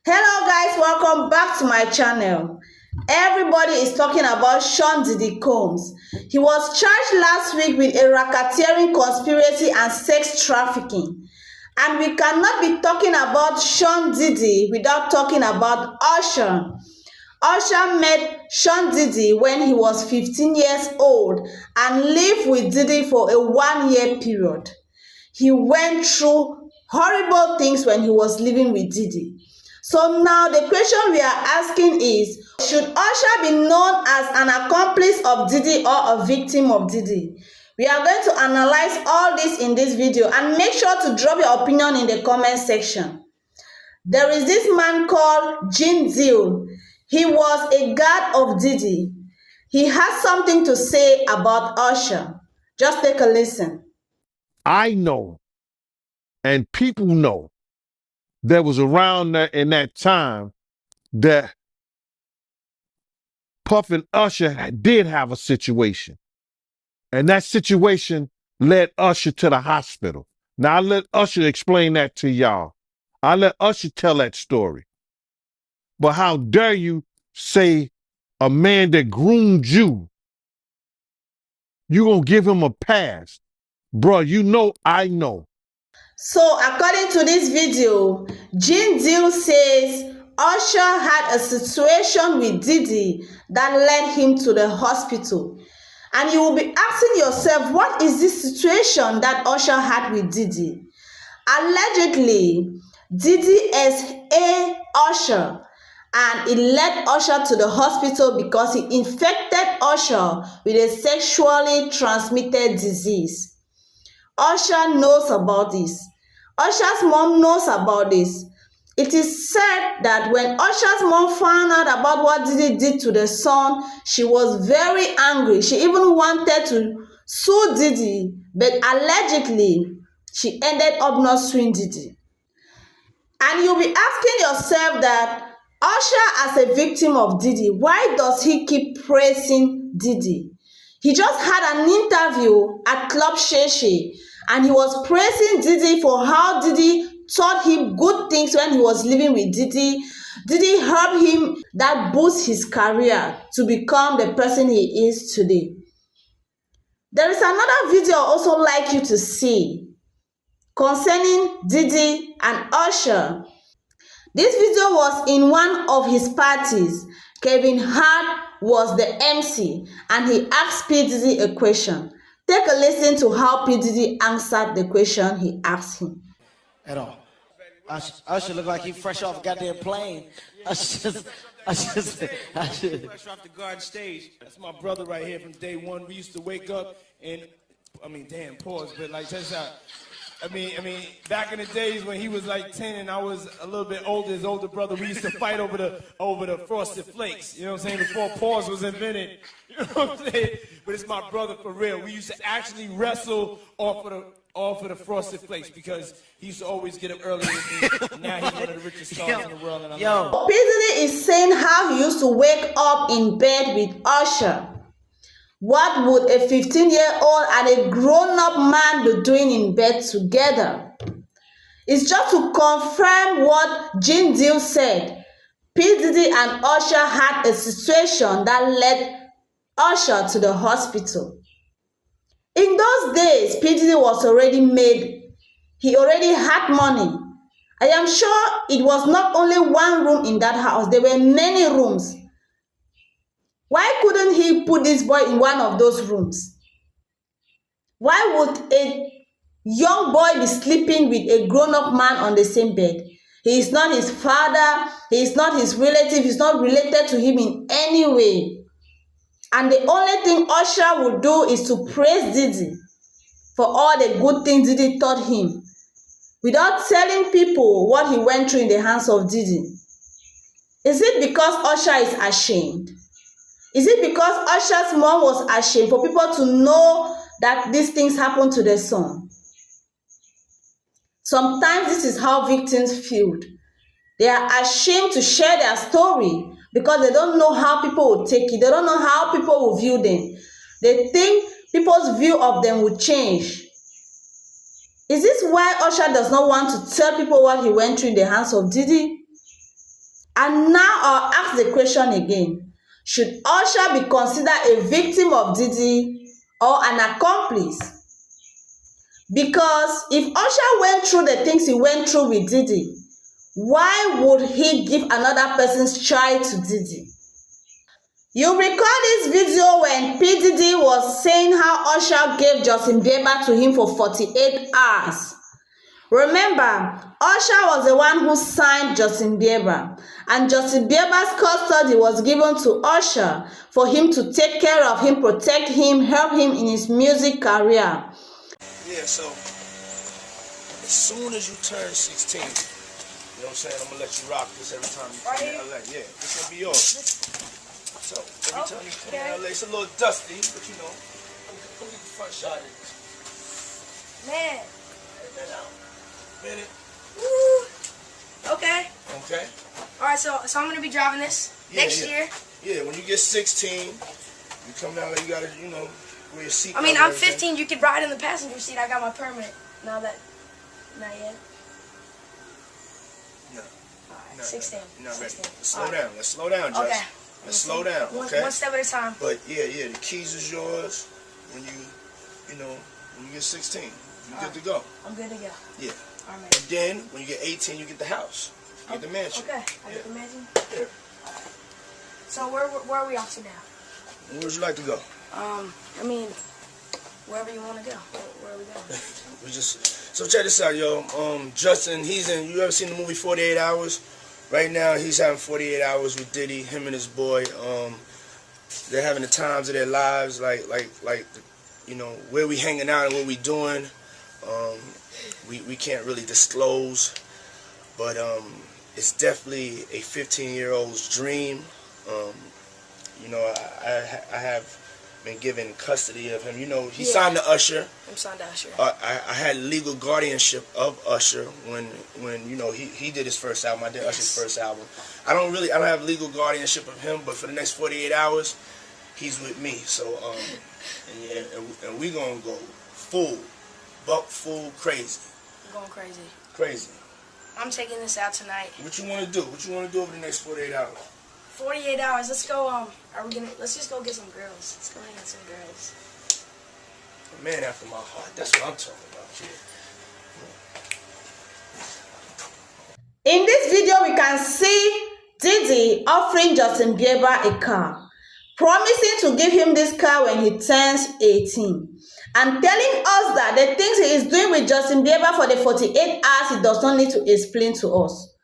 Hello guys, welcome back to my channel. Everybody is talking about Diddy Combs. He was charged last week with a racketeering conspiracy and sex trafficking. And we cannot be talking about Diddy without talking about Usher. Usher met Diddy when he was 15 years old and lived with Diddy for a 1-year period. He went through horrible things when he was living with Diddy. So now the question we are asking is, should Usher be known as an accomplice of Diddy or a victim of Diddy? We are going to analyze all this in this video, and make sure to drop your opinion in the comment section. There is this man called Diddy. He was a guard of Diddy. He has something to say about Usher. Just take a listen. I know, and people know, that was around there in that time that Puff and Usher did have a situation. And that situation led Usher to the hospital. Now, I'll let Usher explain that to y'all. I'll let Usher tell that story. But how dare you say a man that groomed you, you gonna give him a pass? Bro, you know I know. So according to this video, Diddy says Usher had a situation with Diddy that led him to the hospital. And you will be asking yourself, what is this situation that Usher had with Diddy? Allegedly, Diddy is Usher, and it led Usher to the hospital because he infected Usher with a sexually transmitted disease. Usher knows about this. Usher's mom knows about this. It is said that when Usher's mom found out about what Diddy did to the son, she was very angry. She even wanted to sue Diddy, but allegedly, she ended up not suing Diddy. And you'll be asking yourself that Usher, as a victim of Diddy, why does he keep praising Diddy? He just had an interview at Club Shay, and he was praising Diddy for how Diddy taught him good things when he was living with Diddy. Diddy helped him that boost his career to become the person he is today. There is another video I also like you to see concerning Diddy and Usher. This video was in one of his parties. Kevin Hart was the MC, and he asked P. Diddy a question. Take a listen to how P. Diddy answered the question he asked him. At all. Usher look like he fresh off a goddamn plane. Usher Fresh off the garden stage. That's my brother right here from day one. We used to wake up and, damn, pause, but like, check this out. Back in the days when he was like 10 and I was a little bit older, his older brother, we used to fight over the Frosted Flakes. You know what I'm saying? Before pause was invented. You know what I'm saying? But it's my brother for real. We used to actually wrestle off of the Frosted Flakes because he used to always get up early with me. Now he's one of the richest stars in the world. And P. Diddy is saying how he used to wake up in bed with Usher. What would a 15-year-old and a grown-up man be doing in bed together? It's just to confirm what Diddy said. P. Diddy and Usher had a situation that led Usher to the hospital. In those days, P. Diddy was already made. He already had money. I am sure it was not only one room in that house. There were many rooms. Why couldn't he put this boy in one of those rooms? Why would a young boy be sleeping with a grown-up man on the same bed? He is not his father. He is not his relative. He is not related to him in any way. And the only thing Usher would do is to praise Diddy for all the good things Diddy taught him, without telling people what he went through in the hands of Diddy. Is it because Usher is ashamed? Is it because Usher's mom was ashamed for people to know that these things happen to their son? Sometimes this is how victims feel. They are ashamed to share their story because they don't know how people will take it. They don't know how people will view them. They think people's view of them will change. Is this why Usher does not want to tell people what he went through in the hands of Diddy? And now I'll ask the question again. Should Usher be considered a victim of Diddy or an accomplice? Because if Usher went through the things he went through with Diddy, why would he give another person's child to Diddy? You recall this video when P. Diddy was saying how Usher gave Justin Bieber to him for 48 hours. Remember, Usher was the one who signed Justin Bieber, and Justin Bieber's custody was given to Usher for him to take care of him, protect him, help him in his music career. Yeah, so as soon as you turn 16, you know what I'm saying, I'm gonna let you rock this every time you come to LA. Yeah, this gonna be yours. So every time you come to LA, it's a little dusty, but you know, come get the front shot of this. Man. Minute. Woo. Okay. Okay. All right, so I'm gonna be driving this next year. Yeah, when you get 16, you come down there, you gotta, you know, wear your seat. I mean, I'm 15. You could ride in the passenger seat. I got my permit. Not yet. No. All right, 16. You're not ready. 16. Let's slow down. Let's slow down, Josh. Okay. Let's slow down, okay? One step at a time. But yeah, the keys is yours when you get 16. You're good to go. I'm good to go. Yeah. All right. And then when you get 18, you get the house. You get the mansion. Okay. I get the mansion. Yeah. So where are we off to now? Where would you like to go? I mean, wherever you want to go. Where are we going? So check this out, yo. Justin, you ever seen the movie 48 Hours? Right now, he's having 48 hours with Diddy, him and his boy. They're having the times of their lives, like, you know, where we hanging out and what we doing. We can't really disclose, but it's definitely a 15-year-old's dream. You know, I have been given custody of him. You know, he signed to Usher. I'm signed to Usher. I had legal guardianship of Usher when you know he did his first album. I did Usher's first album. I don't have legal guardianship of him, but for the next 48 hours, he's with me. So and we gonna go full crazy. I'm going crazy. Crazy. I'm taking this out tonight. What you want to do? What you want to do over the next 48 hours? 48 hours. Let's go. Let's just go get some girls. Let's go hang out with some girls. A man after my heart. That's what I'm talking about, kid. In this video, we can see Diddy offering Justin Bieber a car, promising to give him this car when he turns 18, and telling us that the things he is doing with Justin Bieber for the 48 hours he does not need to explain to us.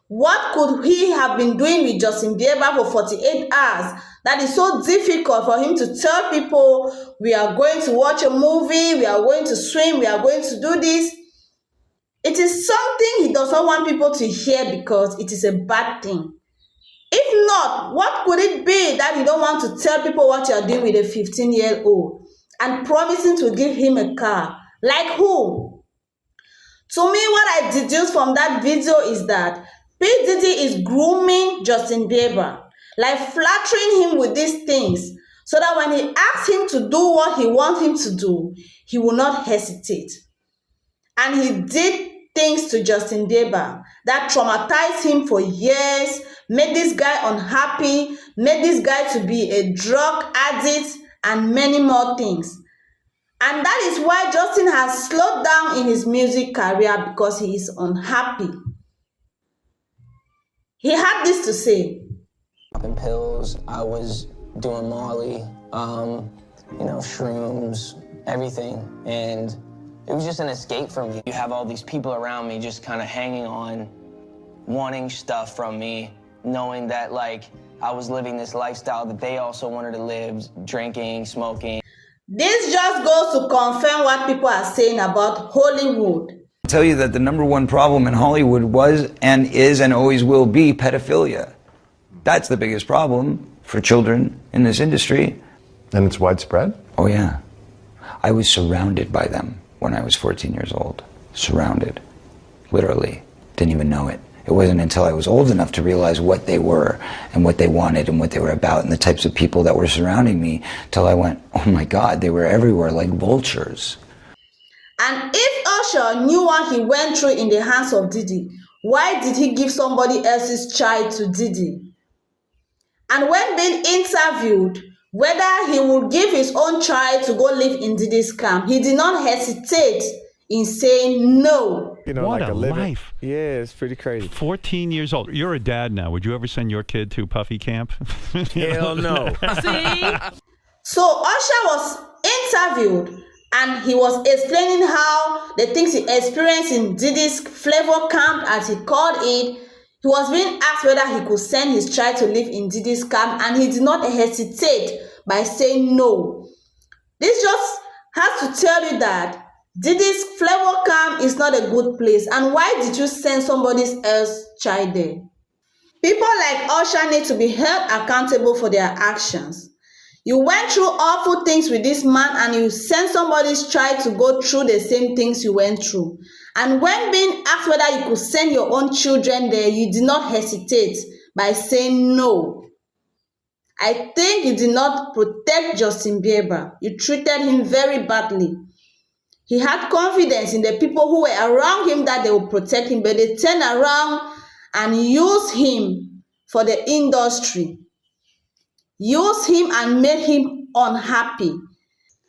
What could he have been doing with Justin Bieber for 48 hours that is so difficult for him to tell people, we are going to watch a movie, we are going to swim, we are going to do this? It is something he does not want people to hear because it is a bad thing. If not, what could it be that you don't want to tell people what you are doing with a 15-year-old and promising to give him a car? Like who? To me, what I deduce from that video is that P. Diddy is grooming Justin Bieber, like flattering him with these things, so that when he asks him to do what he wants him to do, he will not hesitate. And he did things to Justin Bieber that traumatized him for years, made this guy unhappy, made this guy to be a drug addict, and many more things. And that is why Justin has slowed down in his music career, because he is unhappy. He had this to say. Popping pills, I was doing Molly, you know, shrooms, everything. And it was just an escape for me. You have all these people around me just kind of hanging on, wanting stuff from me, knowing that, like, I was living this lifestyle that they also wanted to live, drinking, smoking. This just goes to confirm what people are saying about Hollywood. Tell you that the #1 problem in Hollywood was and is and always will be pedophilia. That's the biggest problem for children in this industry. And it's widespread? Oh yeah. I was surrounded by them when I was 14 years old. Surrounded. Literally. Didn't even know it. It wasn't until I was old enough to realize what they were and what they wanted and what they were about and the types of people that were surrounding me, till I went, oh my God, they were everywhere like vultures. And if Usher knew what he went through in the hands of Diddy, Why did he give somebody else's child to Diddy? And when being interviewed whether he would give his own child to go live in Diddy's camp, he did not hesitate in saying no. You know, What like a living. life. Yeah, it's pretty crazy. 14 years old. You're a dad now. Would you ever send your kid to Puffy camp? Hell no. So Usher was interviewed and he was explaining how the things he experienced in Diddy's flavor camp, as he called it. He was being asked whether he could send his child to live in Diddy's camp, and he did not hesitate by saying no. This just has to tell you that Diddy's flavor camp is not a good place. And why did you send somebody else's child there? People like Usher need to be held accountable for their actions. You went through awful things with this man and you sent somebody's child to go through the same things you went through. And when being asked whether you could send your own children there, you did not hesitate by saying no. I think you did not protect Justin Bieber. You treated him very badly. He had confidence in the people who were around him that they would protect him, but they turned around and used him for the industry. Used him and made him unhappy.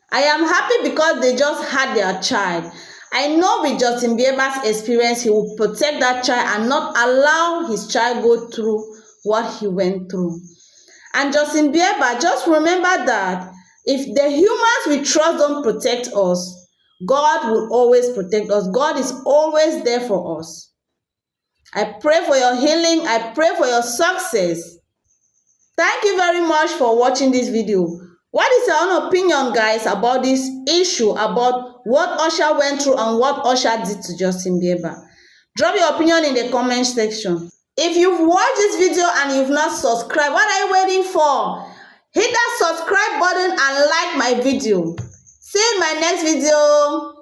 I am happy because they just had their child. I know with Justin Bieber's experience, he will protect that child and not allow his child go through what he went through. And Justin Bieber, just remember that if the humans we trust don't protect us, God will always protect us. God is always there for us. I pray for your healing. I pray for your success. Thank you very much for watching this video. What is your own opinion, guys, about this issue, about what Usher went through and what Usher did to Justin Bieber? Drop your opinion in the comment section. If you've watched this video and you've not subscribed, what are you waiting for? Hit that subscribe button and like my video. See you in my next video.